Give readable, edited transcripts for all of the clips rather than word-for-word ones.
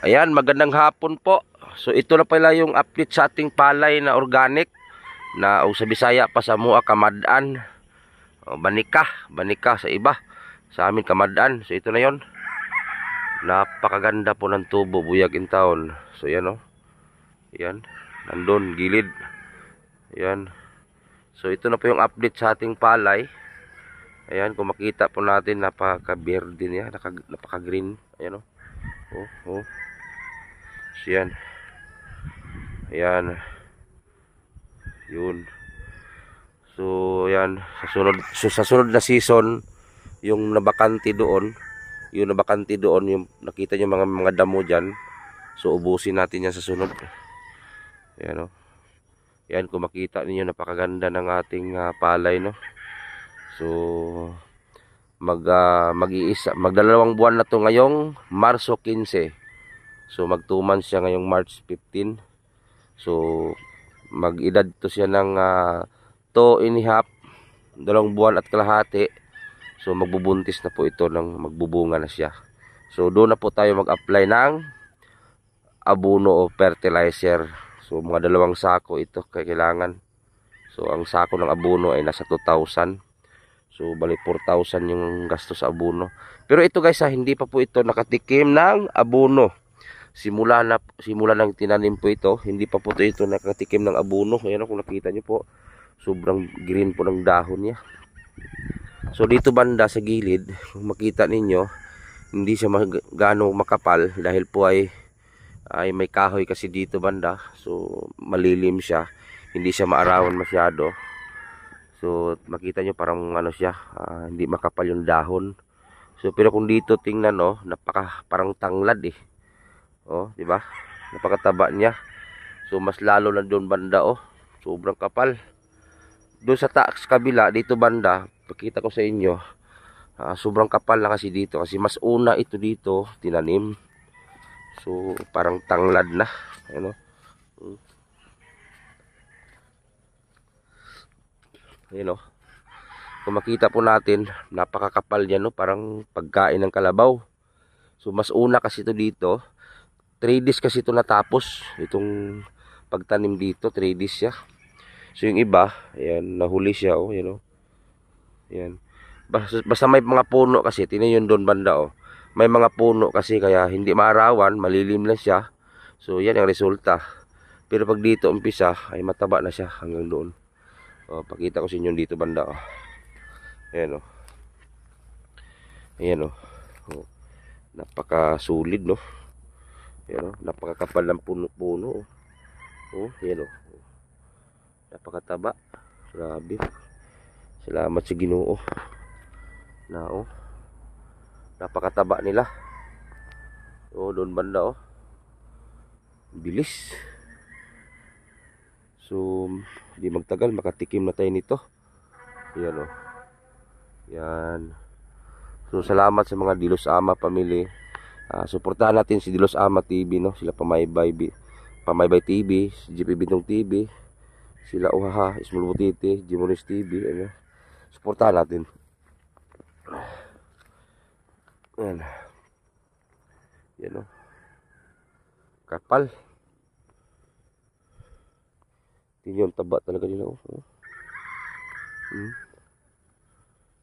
Ayan, magandang hapon po. So ito na pala yung update sa ating palay na organic na o sa Bisaya pa sa mua Kamadaan. Banika sa iba. Sa amin Kamadaan. So ito na 'yon. Napakaganda po ng tubo, buyag in town. So yan oh. Yan, nandun gilid. Yan. So ito na po yung update sa ating palay. Ayan, kung makita po natin, napaka-verde niya, napaka-green. Ayan oh. Oh. So yan. Ayan. Yun. So yan, sa sunod na season, yung nabakante doon, yung nakita niyo mga damo diyan. So ubusin natin yan sa sunod. Ayan oh. Yan, kung makita niyo, napakaganda ng ating palay no. So magdalawang buwan na to ngayong Marso 15. So mag 2 months siya ngayong March 15. So mag-edad to siya ng 2.5, 2 buwan at kalahati. So magbubuntis na po ito, ng magbubunga na siya. So doon na po tayo mag-apply ng abono o fertilizer. So mga 2 sako ito kailangan. So ang sako ng abono ay nasa 2,000. So bali 4,000 yung gastos sa abono. Pero ito guys, hindi pa po ito nakatikim ng abono. Simula nang tinanim po ito, hindi pa po ito nakatikim ng abono. Ayan kung nakita nyo po, sobrang green po ng dahon niya. So dito banda sa gilid, kung makita ninyo, hindi siya gaano makapal dahil po ay may kahoy kasi dito banda. So malilim siya, hindi siya maarawan masyado. So makita nyo parang ano siya, hindi makapal yung dahon. So pero kung dito tingnan oh, parang tanglad eh. Oh, di ba? Napakataba niya. So mas lalo na doon banda oh, sobrang kapal. Doon sa taas kabila dito banda, pakita ko sa inyo, sobrang kapal na kasi dito kasi mas una ito dito tinanim. So parang tanglad na, ano? Ayun oh. Kung makita po natin, napakakapal niya no, parang pagkain ng kalabaw. So mas una kasi ito dito, 3 days kasi ito natapos, itong pagtanim dito, 3 days siya. So yung iba, ayan, nahuli siya oh, yan oh. Ayan. Basta may mga puno kasi, tingnan yun doon banda oh. May mga puno kasi kaya hindi maarawan, malilim lang siya. So yan ang resulta. Pero pag dito umpisa, ay mataba na siya hanggang doon. Oh, pakita ko sa inyo dito banda oh. Ayan oh. Ayan oh. Oh. Napakasulit no. Ayan oh, napakakapal ng puno-puno oh. Oh, ayan oh. Napakataba. Grabe. Salamat sa Ginoo. Na oh. Napakataba nila. Oh, doon banda oh. Bilis. So, di magtagal makatikim na tayo nito. Ayan oh. Yan. So, salamat sa mga Dilos Ama family. Suportahan natin si Dilos Ama TV no. Sila Pamaybay TV, si GP Bintong TV, sila Uhaha, Small Butiti, Jimonis TV, ano. Suportahan natin. Yan. Yan oh. Kapal. Tingnan yung taba talaga nila oh.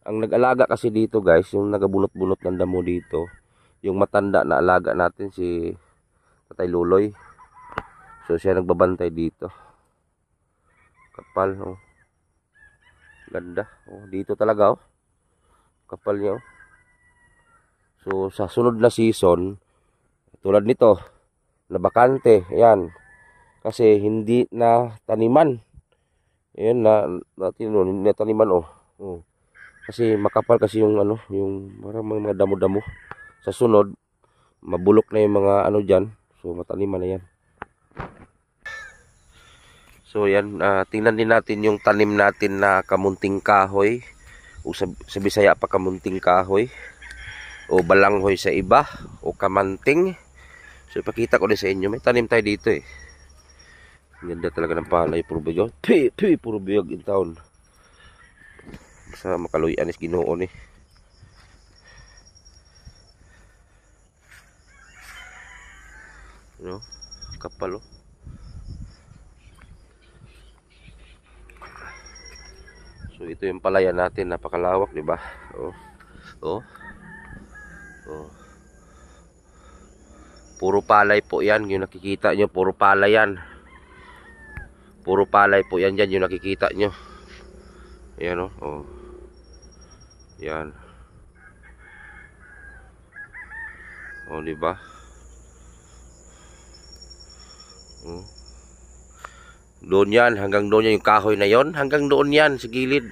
Ang nag-alaga kasi dito guys, yung nagabunot-bunot ng damo dito, yung matanda na alaga natin si Tatay Luloy. So siya nagbabantay dito. Kapal oh. Ganda oh, dito talaga oh. Kapal niya oh. So sa sunod na season, tulad nito, na bakante, ayan. Kasi hindi na taniman. Ayan na taniman oh. Oh. Kasi makapal kasi yung ano, yung mga damo-damo. Sa sunod, mabulok na yung mga ano diyan. So mataniman na 'yan. So yan, tingnan din natin yung tanim natin na kamunting kahoy. O sa Bisaya pa kamunting kahoy. O balanghoy sa iba. O kamanting. So ipakita ko din sa inyo. May tanim tayo dito eh. Ganda talaga ng palay. Puro biyog. Puro biyog in town. Sa makaluyan is Ginoo ni. Ano? Kapal oh. So ito yung palayan natin, napakalawak, di ba? Oh. Oh. Oh. Puro palay po 'yan, yung nakikita nyo, puro palay 'yan. Puro palay po 'yan diyan, yung nakikita nyo. Ayan oh. Oh. Yan. Oh, di ba? Oh. Doon yan, hanggang doon yan yung kahoy na yon, hanggang doon yan sa gilid.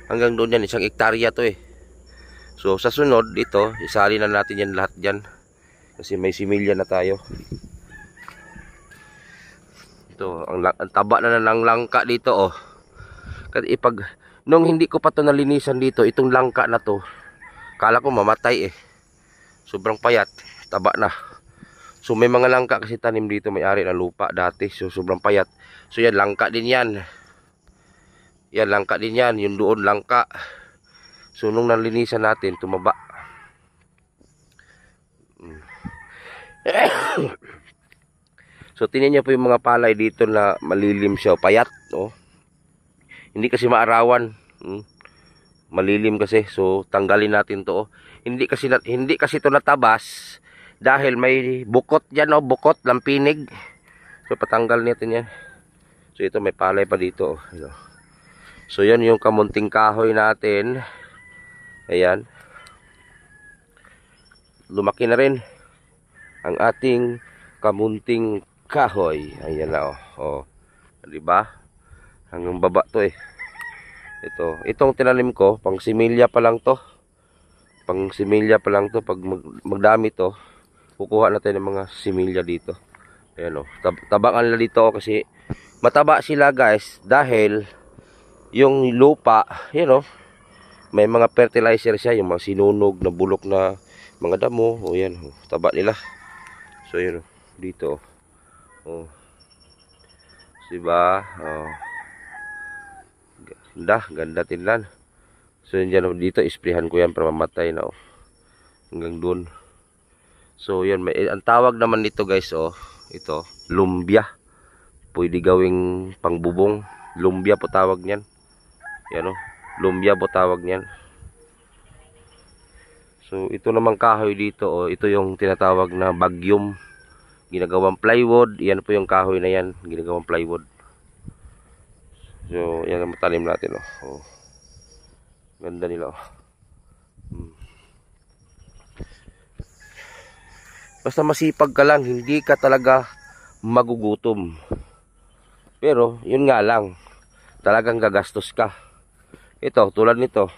Hanggang doon yan, 1 hektarya to eh. So sa sunod dito, isali na natin yan lahat diyan. Kasi may similya na tayo. Ito, ang taba na ng langka dito oh. Kasi nung hindi ko pa to nalinisan dito, itong langka na to, kala ko mamatay eh. Sobrang payat, taba na. So may mga langka kasi tanim dito, may-ari ng lupa dati. So sobrang payat. So yan, langka din yan. Yan, langka din yan. Yung doon, langka. So nung nalinisan natin, tumaba. So tingnan niyo po yung mga palay dito na malilim siya, payat. Oh. Hindi kasi maarawan. Malilim kasi. So tanggalin natin to. Oh. Hindi kasi to natabas. Dahil may bukot dyan, oh, bukot, lampinig. So patanggal natin yan. So ito may palay pa dito. Oh. So yan yung kamunting kahoy natin. Ayan. Lumaki na rin ang ating kamunting kahoy. Ayan na oh. Oh. 'Di ba? Hanggang baba to eh. Itong tinanim ko, pang similya pa lang to. Pang similya pa lang to. Pag magdami to, kukuha natin ng mga similya dito. Ayan o. Tabangan na dito kasi mataba sila guys. Dahil yung lupa, yan o. May mga fertilizer siya. Yung mga sinunog na bulok na mga damo. O yan o. Taba nila. So yan o. Dito o. Diba? O. Ganda tinlan. So yan dyan o. Dito isprihan ko yan para mamatay na o. Hanggang dun. So yun, ang tawag naman nito guys oh, ito, lumbia. Pwede gawing pangbubong. Lumbia po tawag niyan. Yan oh, lumbia po tawag niyan. So ito naman kahoy dito oh, ito yung tinatawag na bagyum. Ginagawang plywood, yan po yung kahoy na yan, ginagawang plywood. So yan ang matalim natin oh. Oh. Ganda nila oh. Basta masipag ka lang, hindi ka talaga magugutom. Pero, yun nga lang, talagang gagastos ka. Ito, tulad nito,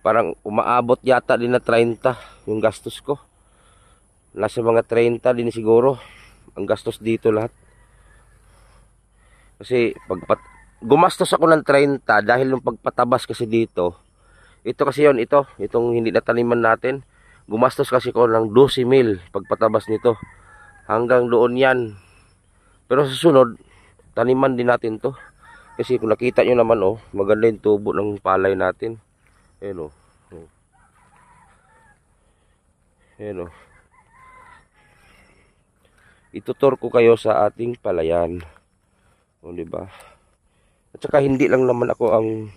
parang umaabot yata din na 30 yung gastos ko. Nasa mga 30 din siguro, ang gastos dito lahat. Kasi, gumastos ako ng 30 dahil yung pagpatabas kasi dito, ito kasi yun, itong hindi nataniman natin, gumastos kasi ko ng 12,000 pagpatabas nito. Hanggang doon yan. Pero sa sunod, taniman din natin to. Kasi kung nakita nyo naman oh, maganda yung tubo ng palay natin. Ayan oh. Ayan oh. Itutur ko kayo sa ating palayan. O diba? At saka hindi lang naman ako ang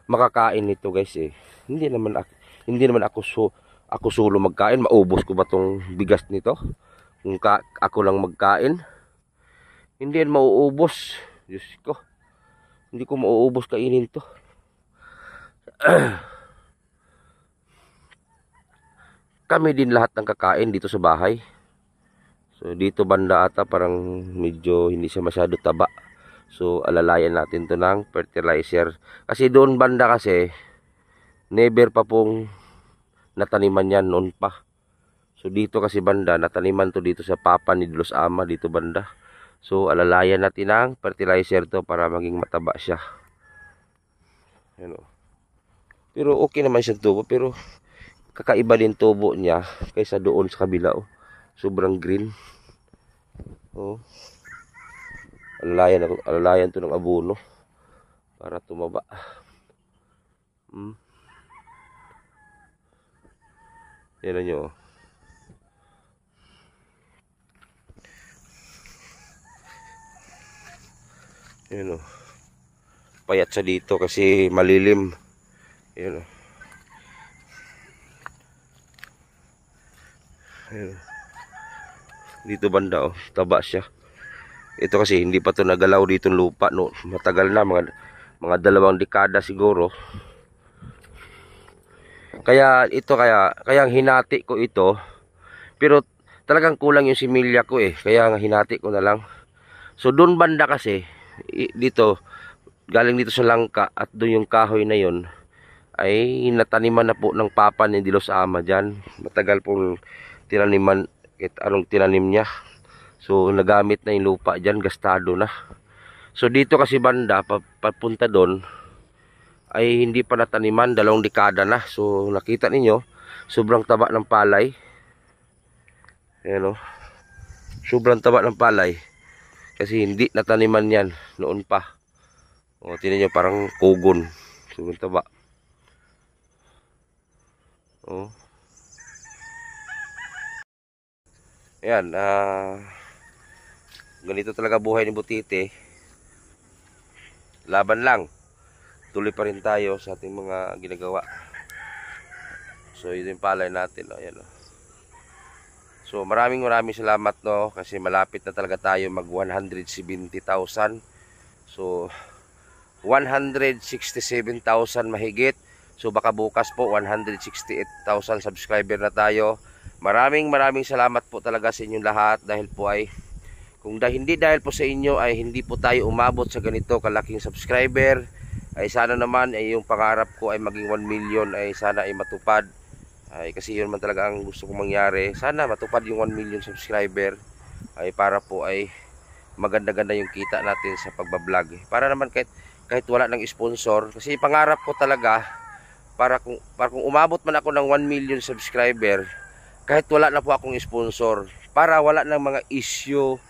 makakain nito guys eh. Hindi naman ako solo magkain. Maubos ko ba tong bigas nito? Kung ako lang magkain, hindi yan mauubos. Diyos ko, hindi ko mauubos kainin to. Kami din lahat ng kakain dito sa bahay. So dito banda ata parang medyo hindi siya masyado taba. So alalayan natin to ng fertilizer. Kasi doon banda kasi never pa pong nataniman yan noon pa. So dito kasi banda, nataniman to dito sa Papa ni Los Ama, dito banda. So alalayan natin ang fertilizer to para maging mataba siya. Ano. Pero okay naman siya tubo, pero kakaiba din tubo niya kaysa doon sa kabila oh. Sobrang green. Oh. Alalayan to ng abono para tumaba. Yan nyo. Yun o. Payat siya dito kasi malilim. Yun o. Yun. Dito banda o. Taba siya. Ito kasi hindi pa to nagalaw dito lupa no. Matagal na, mga 2 dekada siguro. Kaya hinati ko ito. Pero talagang kulang yung similya ko eh. Kaya hinati ko na lang. So doon banda kasi dito galing dito sa langka at doon yung kahoy na yon ay nataniman na po ng papa ni Dilos Ama dyan. Matagal pong tinaniman anong tinanim niya. So nagamit na yung lupa dyan, gastado na. So dito kasi banda papunta doon ay hindi pa nataniman, 2 dekada na. So nakita ninyo, sobrang taba ng palay. Ayan o. Sobrang taba ng palay. Kasi hindi nataniman yan noon pa. O tingnan nyo, parang kugon. Sobrang taba. O. Ayan. Ganito talaga buhay ni Butite. Laban lang. Tuloy pa rin tayo sa ating mga ginagawa. So ito yung palay natin. Ayan o. So maraming salamat no. Kasi malapit na talaga tayo mag 170,000. So 167,000 mahigit. So baka bukas po 168,000 subscriber na tayo. Maraming salamat po talaga sa inyong lahat. Dahil po ay hindi dahil po sa inyo ay hindi po tayo umabot sa ganito kalaking subscriber. Ay sana naman ay yung pangarap ko ay maging 1 million ay sana ay matupad. Ay kasi yun man talaga ang gusto kong mangyari. Sana matupad yung 1 million subscriber. Ay para po ay maganda-ganda yung kita natin sa pagbablog. Para naman kahit wala ng sponsor. Kasi pangarap ko talaga para kung umabot man ako ng 1 million subscriber, kahit wala na po akong sponsor, para wala ng mga issue,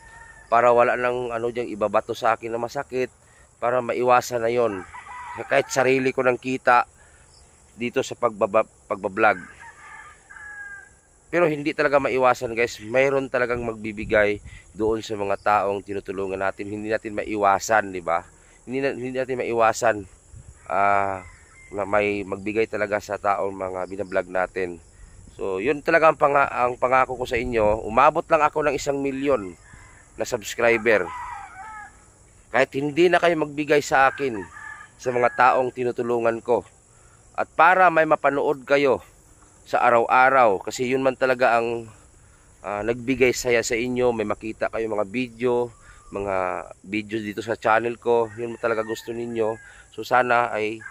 para wala ng ano diyang ibabato sa akin na masakit, para maiwasan na yon. Kahit sarili ko ng kita dito sa pagbablog. Pero hindi talaga maiwasan guys. Mayroon talagang magbibigay doon sa mga taong tinutulungan natin. Hindi natin maiwasan, di ba? Hindi natin maiwasan na may magbigay talaga sa taong mga binablog natin. So, yun talaga ang pangako ko sa inyo. Umabot lang ako ng 1 million na subscriber. Kahit hindi na kayo magbigay sa akin sa mga taong tinutulungan ko. At para may mapanood kayo sa araw-araw. Kasi yun man talaga ang nagbigay saya sa inyo. May makita kayo mga video dito sa channel ko. Yun talaga gusto ninyo. So sana ay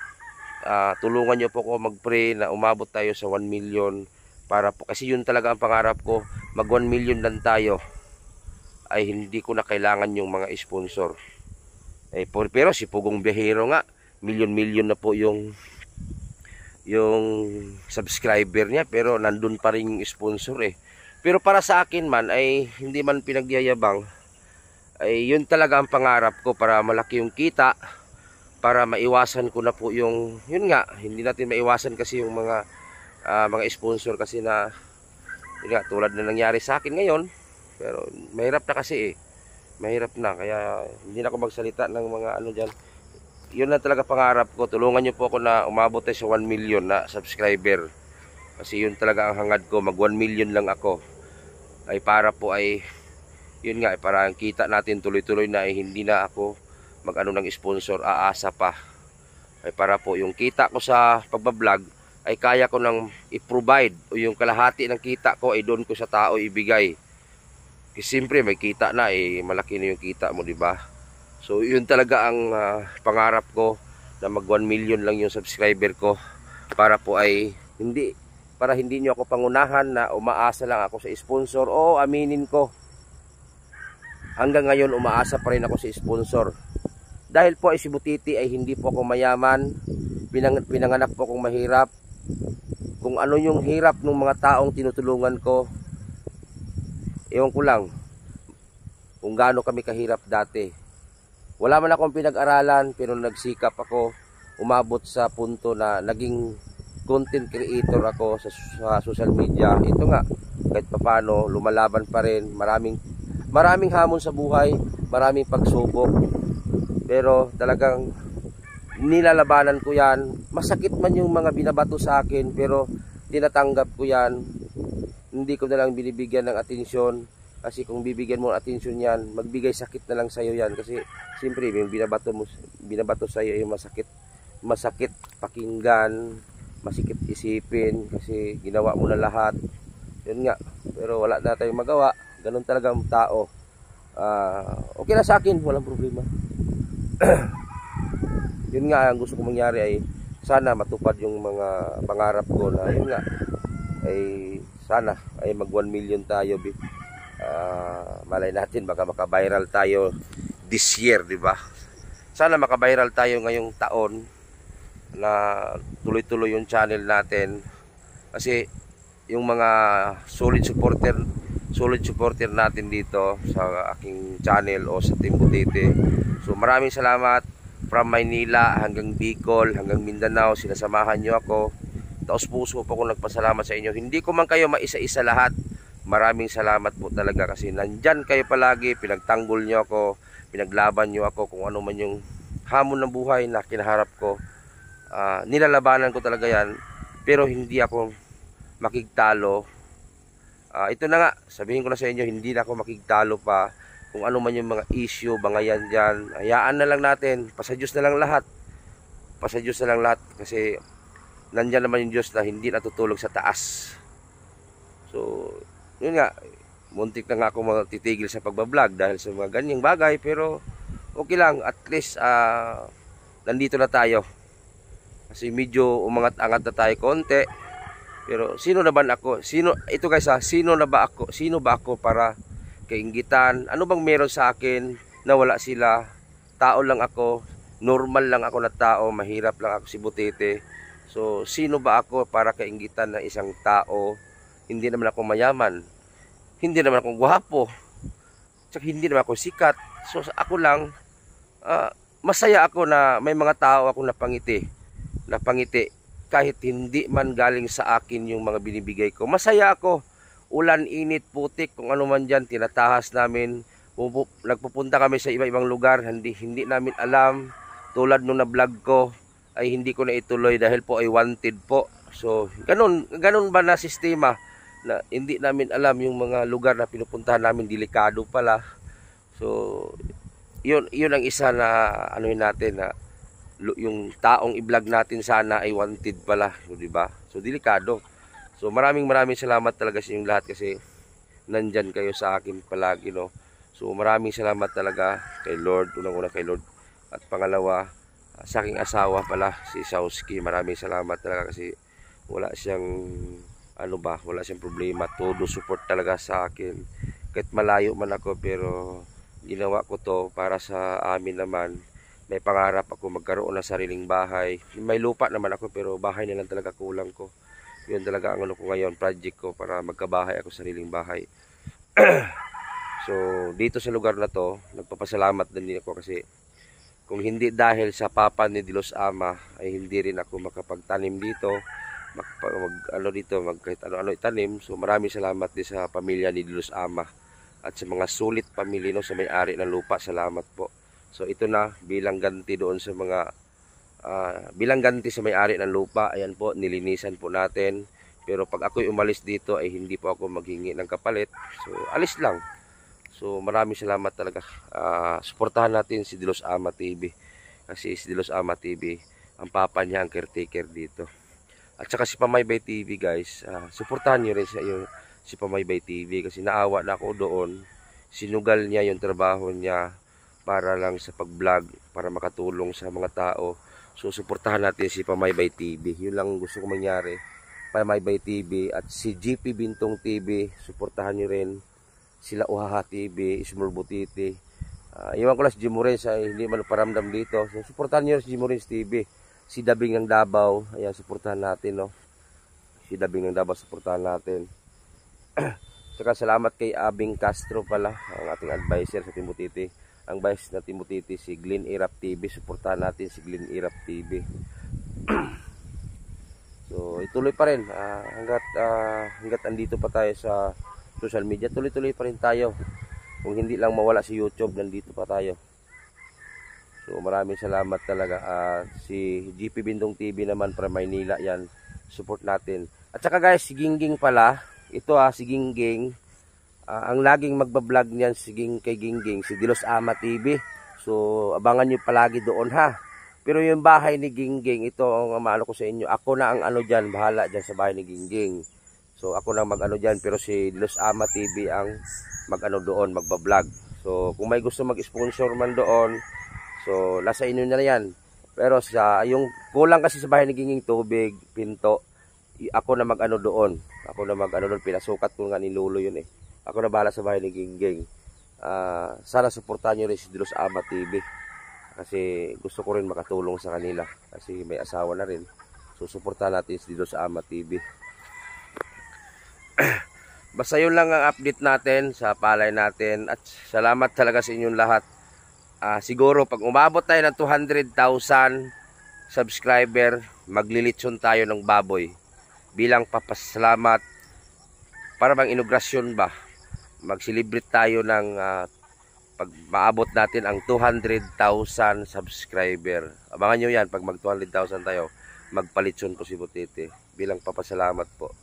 tulungan nyo po ko mag-pray na umabot tayo sa 1 million. Para po, kasi yun talaga ang pangarap ko. Mag 1 million lang tayo. Ay hindi ko na kailangan yung mga sponsor. Pero si Pugong Biyahero nga, milyon na po yung subscriber niya, pero nandun pa rin yung sponsor eh. Pero para sa akin man ay hindi man pinagyayabang, ay yun talaga ang pangarap ko para malaki yung kita, para maiwasan ko na po yung yun nga, hindi natin maiwasan kasi yung mga sponsor kasi na yun nga, tulad na nangyari sa akin ngayon. Pero mahirap na kasi eh. Mahirap na, kaya hindi na ako magsalita ng mga ano dyan. Yun na talaga pangarap ko. Tulungan nyo po ako na umabot tayo sa 1 million na subscriber. Kasi yun talaga ang hangad ko. Mag 1 million lang ako. Ay para po ay, yun nga, para ang kita natin tuloy-tuloy na ay hindi na ako mag-ano ng sponsor, aasa pa. Ay para po yung kita ko sa pagbablog ay kaya ko nang i-provide. O yung kalahati ng kita ko ay doon ko sa tao ibigay. Kasi siyempre may kita na eh, malaki na yung kita mo, di ba? So yun talaga ang pangarap ko, na mag 1 million lang yung subscriber ko, para po ay hindi niyo ako pangunahan na umaasa lang ako sa sponsor. O aminin ko, hanggang ngayon umaasa pa rin ako sa sponsor. Dahil po ay si Butite ay hindi po ako mayaman, pinanganak po akong mahirap. Kung ano yung hirap ng mga taong tinutulungan ko, ewan ko lang kung gaano kami kahirap dati. Wala man akong pinag-aralan, pero nagsikap ako, umabot sa punto na naging content creator ako sa social media. Ito nga, kahit paano, lumalaban pa rin. Maraming hamon sa buhay, maraming pagsubok. Pero talagang nilalabanan ko yan. Masakit man yung mga binabato sa akin, pero tinatanggap ko yan. Hindi ko na lang binibigyan ng atensyon. Kasi kung bibigyan mo ng atensyon yan, magbigay sakit na lang sa'yo yan. Kasi siyempre yung binabato sa'yo yung masakit pakinggan, masikip isipin, kasi ginawa mo na lahat. Yun nga, pero wala na tayong magawa. Ganun talaga ang tao. Okay na sa akin, walang problema. Yun nga, ang gusto kong mangyari ay sana matupad yung mga pangarap ko na yun nga, ay sana ay mag 1 million tayo. Malay natin baka maka-viral tayo this year, di ba? Sana maka-viral tayo ngayong taon na tuloy-tuloy yung channel natin. Kasi yung mga solid supporter natin dito sa aking channel o sa Team Butiti. So maraming salamat from Maynila hanggang Bicol, hanggang Mindanao, sinasamahan nyo ako. Taos puso po akong nagpasalamat sa inyo. Hindi ko man kayo maisa-isa lahat. Maraming salamat po talaga kasi nandyan kayo palagi, pinagtanggol nyo ako, pinaglaban nyo ako kung ano man yung hamon ng buhay na kinaharap ko. Nilalabanan ko talaga yan, pero hindi ako makigtalo. Ito na nga, sabihin ko na sa inyo, hindi na ako makigtalo pa. Kung ano man yung mga issue, bangayan dyan, hayaan na lang natin, pasadyos na lang lahat. Pasadyos na lang lahat kasi nandyan naman yung Diyos na hindi natutulog sa taas. So yun nga, muntik na nga ako matitigil sa pagbablog dahil sa mga ganyang bagay, pero okay lang, at least nandito na tayo. Kasi medyo umangat-angat na tayo konti. Pero sino na ba ako? Ito guys, sino ba ako para kainggitan? Ano bang meron sa akin na wala sila? Tao lang ako, normal lang ako na tao, mahirap lang ako si Butiti. So sino ba ako para kainggitan ng isang tao? Hindi naman ako mayaman, hindi naman ako gwapo, tsaka hindi naman ako sikat. So ako lang, masaya ako na may mga tao ako napangiti kahit hindi man galing sa akin yung mga binibigay ko. Masaya ako, ulan, init, putik, kung ano man dyan, tinatahas namin. Nagpupunta kami sa iba-ibang lugar, hindi namin alam. Tulad nung na-vlog ko, ay hindi ko na ituloy dahil po ay wanted po. So ganun ba na sistema na hindi namin alam yung mga lugar na pinupuntahan namin, delikado pala. So yun ang isa na anuhin natin, na yung taong i-vlog natin sana ay wanted pala, so, diba? So delikado. So maraming salamat talaga sa inyong lahat kasi nandyan kayo sa akin palagi, no? So maraming salamat talaga kay Lord, unang-una kay Lord, at pangalawa sa aking asawa pala, si Sauski. Maraming salamat talaga kasi wala siyang wala siyang problema, todo support talaga sa akin. Kahit malayo man ako, pero ginawa ko to para sa amin naman. May pangarap ako magkaroon ng sariling bahay. May lupa naman ako, pero bahay na lang talaga kulang ko. Yun talaga ang ko ngayon, project ko, para magkabahay ako, sariling bahay. So dito sa lugar na to, nagpapasalamat din ako kasi kung hindi dahil sa papa ni Dilos Ama ay hindi rin ako makapagtanim dito, kahit ano itanim. So maraming salamat din sa pamilya ni Dilos Ama at sa mga sulit pamilya, no, sa may-ari ng lupa. Salamat po. So ito na bilang ganti doon sa mga bilang ganti sa may-ari ng lupa. Ayan po, nilinisan po natin. Pero pag ako'y umalis dito ay hindi po ako maghingi ng kapalit. So alis lang. So maraming salamat talaga. Suportahan natin si Dilos Ama TV. Kasi si Dilos Ama TV, ang papa niya ang caretaker dito. At saka si Pamaybay TV guys, suportahan niyo rin si Pamaybay TV kasi naawa na ako doon. Sinugal niya yung trabaho niya para lang sa pag-vlog, para makatulong sa mga tao. So suportahan natin si Pamaybay TV. Yun lang gusto ko mangyari. Pamaybay TV at si GP Bintong TV, suportahan niyo rin. Sila Uhaha TV, Small Butiti. Iwan ko lang si Jimorens ay hindi man paramdam dito. So suportahan niyo si Jimorens TV. Si Dabing ng Davao, ayan, suportahan natin, no. Si Dabing ng Davao, suportahan natin. Saka salamat kay Abing Castro pala, ang ating advisor sa Team Butiti. Ang vice na Team Butiti, si Glenn Irap TV. Suportahan natin si Glenn Irap TV. So ituloy pa rin hanggat andito pa tayo sa social media, tuloy-tuloy pa rin tayo. Kung hindi lang mawala si YouTube, nandito pa tayo. So So maraming salamat talaga. Si GP Bindong TV naman from Maynila yan. Support natin. At saka guys, si Gingging pala. Ito si Gingging. Ang laging magbablog niyan kay Gingging, si Dilos Ama TV. So abangan nyo palagi doon ha. Pero yung bahay ni Gingging, ito ang maano ko sa inyo. Ako na ang ano dyan, bahala dyan sa bahay ni Gingging. So ako na mag-ano dyan, pero si Dilos Ama TV ang mag-ano doon, magbablog. So kung may gusto mag-sponsor man doon, so nasa inyo na yan. Pero yung kulang kasi sa bahay ni Gingging, tubig, pinto, ako na mag-ano doon. Ako na mag-ano doon, pinasukat ko nga ni Lolo yun eh. Ako na bahala sa bahay ni Gingging. Sana suportahan nyo rin si Dilos Ama TV. Kasi gusto ko rin makatulong sa kanila. Kasi may asawa na rin. So suportahan natin si Dilos Ama TV. Basta yun lang ang update natin sa palay natin. At salamat talaga sa inyong lahat. Siguro pag umabot tayo ng 200,000 subscriber, maglilitson tayo ng baboy. Bilang papasalamat. Para bang inaugurasyon ba? Mag-celebrate tayo ng pag maabot natin ang 200,000 subscriber. Abangan nyo yan pag mag 200,000 tayo. Magpalitson po si Butete bilang papasalamat po.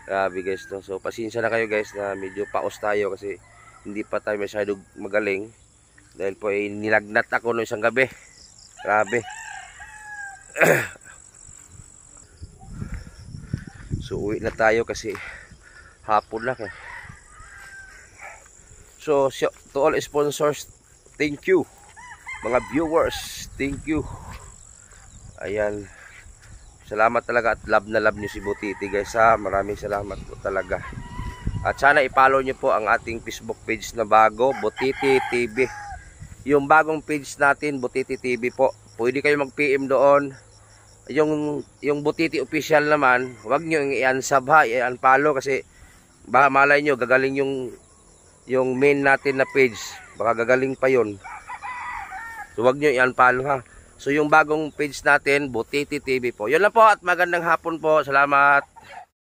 Grabe guys to. So pasensya na kayo guys na medyo paos tayo kasi hindi pa tayo masyado magaling. Dahil po nilagnat ako no isang gabi. Grabe. So uwi na tayo kasi hapon na eh. So to all sponsors, thank you. Mga viewers, thank you. Ayan. Salamat talaga at love na love nyo si Butete guys ha. Maraming salamat po talaga. At sana i-follow nyo po ang ating Facebook page na bago, Butete TV. Yung bagong page natin, Butete TV po. Pwede kayo mag-PM doon. Yung Butete official naman, huwag nyo i-unsub ha, i-unfollow kasi baka malay nyo gagaling yung main natin na page, baka gagaling pa yon. So huwag nyo i-unfollow ha. So yung bagong page natin, Butete TV po. Yun lang po at magandang hapon po. Salamat.